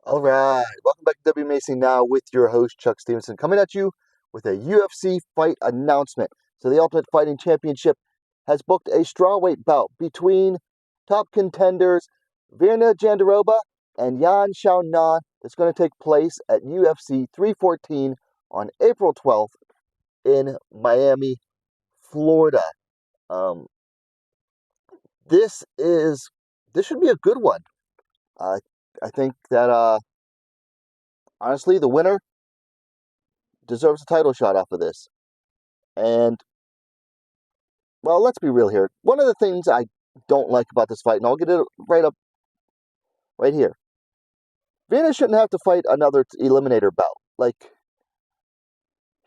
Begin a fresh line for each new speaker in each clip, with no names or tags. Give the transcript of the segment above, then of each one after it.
All right, welcome back to WMMA Now with your host Chuck Stevenson, coming at you with a UFC fight announcement. So the Ultimate Fighting Championship has booked a strawweight bout between top contenders Virna Jandiroba and Xiaonan that's going to take place at UFC 314 on April 12th in Miami, Florida. Um, this should be a good one. I I think that honestly the winner deserves a title shot off of this. And, well, let's be real here. One of the things I don't like about this fight, and I'll get it right here. Venus shouldn't have to fight another eliminator bout. Like,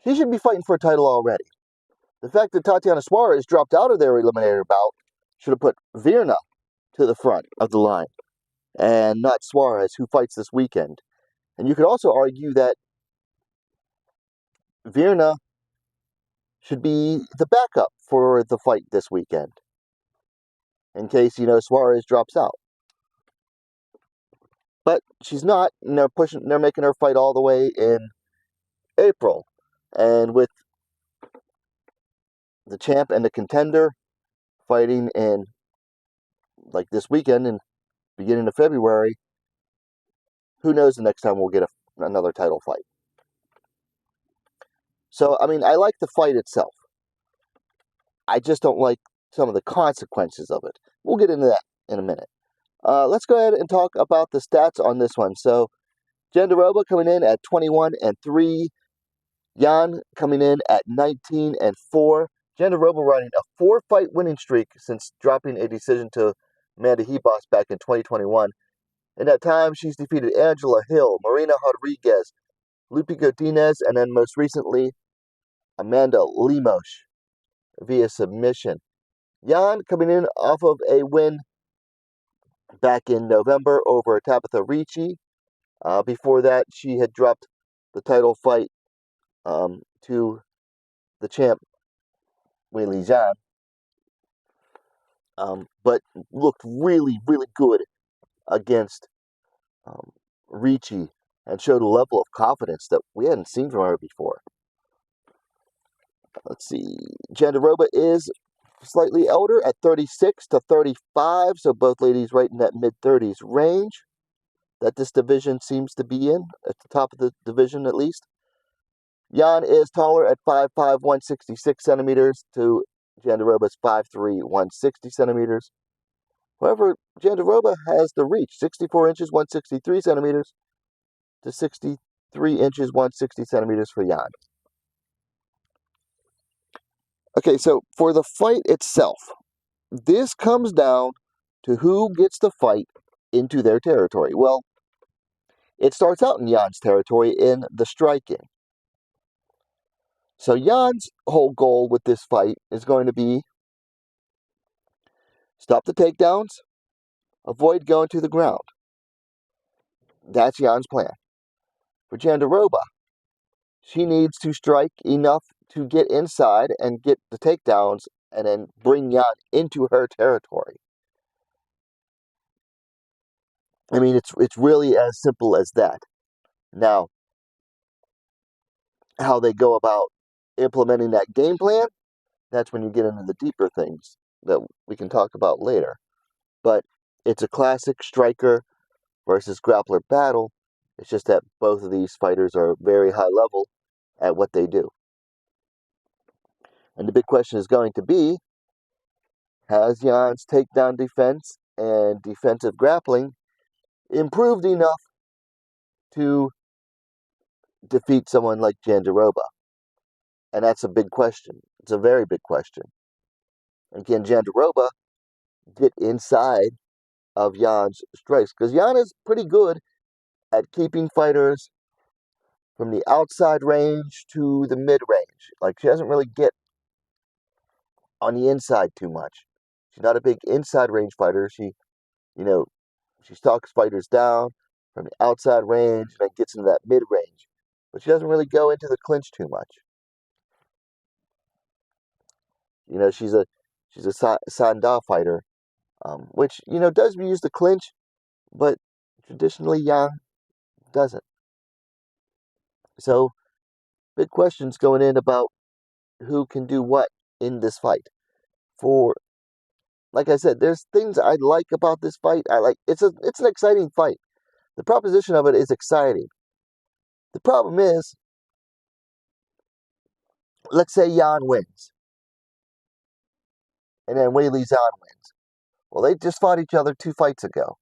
she should be fighting for a title already. The fact that Tatiana Suarez dropped out of their eliminator bout should have put Virna to the front of the line, and not Suarez, who fights this weekend. And you could also argue that Virna should be the backup for the fight this weekend, in case, Suarez drops out. But she's not, and they're making her fight all the way in April. And with the champ and the contender fighting in, like, this weekend and beginning of February, who knows the next time we'll get another title fight. So, I mean, I like the fight itself. I just don't like some of the consequences of it. We'll get into that in a minute. Let's go ahead and talk about the stats on this one. So, Jandiroba coming in at 21-3. Jan coming in at 19-4. Jandiroba riding a 4-fight winning streak since dropping a decision to Amanda Hebos back in 2021. In that time, she's defeated Angela Hill, Marina Rodriguez, Lupe Godinez, and then most recently, Amanda Lemos via submission. Jan coming in off of a win back in November over Tabitha Ricci. Before that, she had dropped the title fight to the champ, Weili Zhang, but looked really, really good against Ricci and showed a level of confidence that we hadn't seen from her before. Let's see. Jandiroba is slightly older at 36-35, so both ladies right in that mid-30s range that this division seems to be in, at the top of the division at least. Jan is taller at 5'5", 166 centimeters to Jandiroba's 5'3", 160 centimeters. However, Jandiroba has the reach, 64 inches, 163 centimeters to 63 inches, 160 centimeters for Jan. Okay, so for the fight itself, this comes down to who gets to fight into their territory. Well, it starts out in Jan's territory in the striking. So Jan's whole goal with this fight is going to be stop the takedowns, avoid going to the ground. That's Jan's plan. For Jandiroba, she needs to strike enough to get inside and get the takedowns and then bring Jan into her territory. I mean, it's really as simple as that. Now, how they go about implementing that game plan, that's when you get into the deeper things that we can talk about later. But it's a classic striker versus grappler battle. It's just that both of these fighters are very high level at what they do. And the big question is going to be, has Jan's takedown defense and defensive grappling improved enough to defeat someone like Jandiroba? And that's a big question. It's a very big question. Again, Jandiroba get inside of Jan's strikes, because Jan is pretty good at keeping fighters from the outside range to the mid-range. Like, she doesn't really get on the inside too much. She's not a big inside range fighter. She stalks fighters down from the outside range and then gets into that mid-range. But she doesn't really go into the clinch too much. She's a Sanda fighter, which, does use the clinch, but traditionally Jan doesn't. So, big questions going in about who can do what in this fight. Like I said, there's things I like about this fight. It's an exciting fight. The proposition of it is exciting. The problem is, let's say Jan wins, and then Weili Zhang wins. Well, they just fought each other 2 fights ago,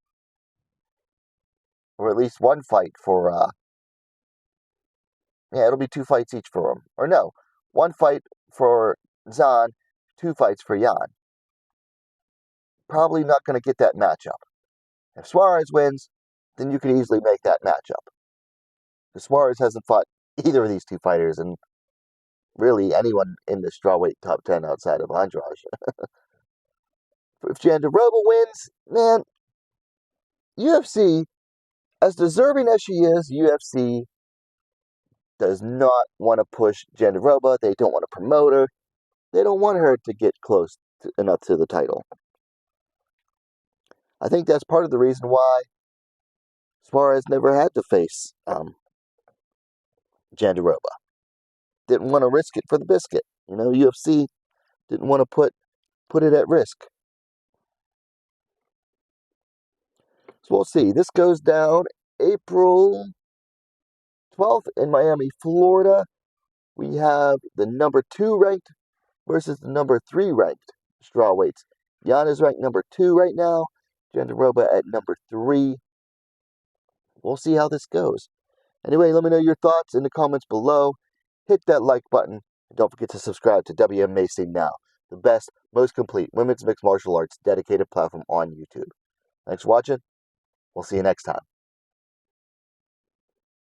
or at least one fight for. It'll be 2 fights each for them, or no, 1 fight for Zhang, 2 fights for Jan. Probably not going to get that matchup. If Suarez wins, then you could easily make that matchup. Because Suarez hasn't fought either of these 2 fighters, and really anyone in the strawweight top 10 outside of Andrade. If Jandiroba wins, man, UFC, as deserving as she is, UFC does not want to push Jandiroba. They don't want to promote her. They don't want her to get close enough to the title. I think that's part of the reason why Suarez never had to face Jandiroba. Didn't want to risk it for the biscuit. UFC didn't want to put it at risk. So we'll see. This goes down April 12th in Miami, Florida. We have the number 2 ranked versus the number 3 ranked strawweights. Jan is ranked number 2 right now. Jandiroba at number 3. We'll see how this goes. Anyway, let me know your thoughts in the comments below. Hit that like button. And don't forget to subscribe to WMMA Now, the best, most complete women's mixed martial arts dedicated platform on YouTube. Thanks for watching. We'll see you next time.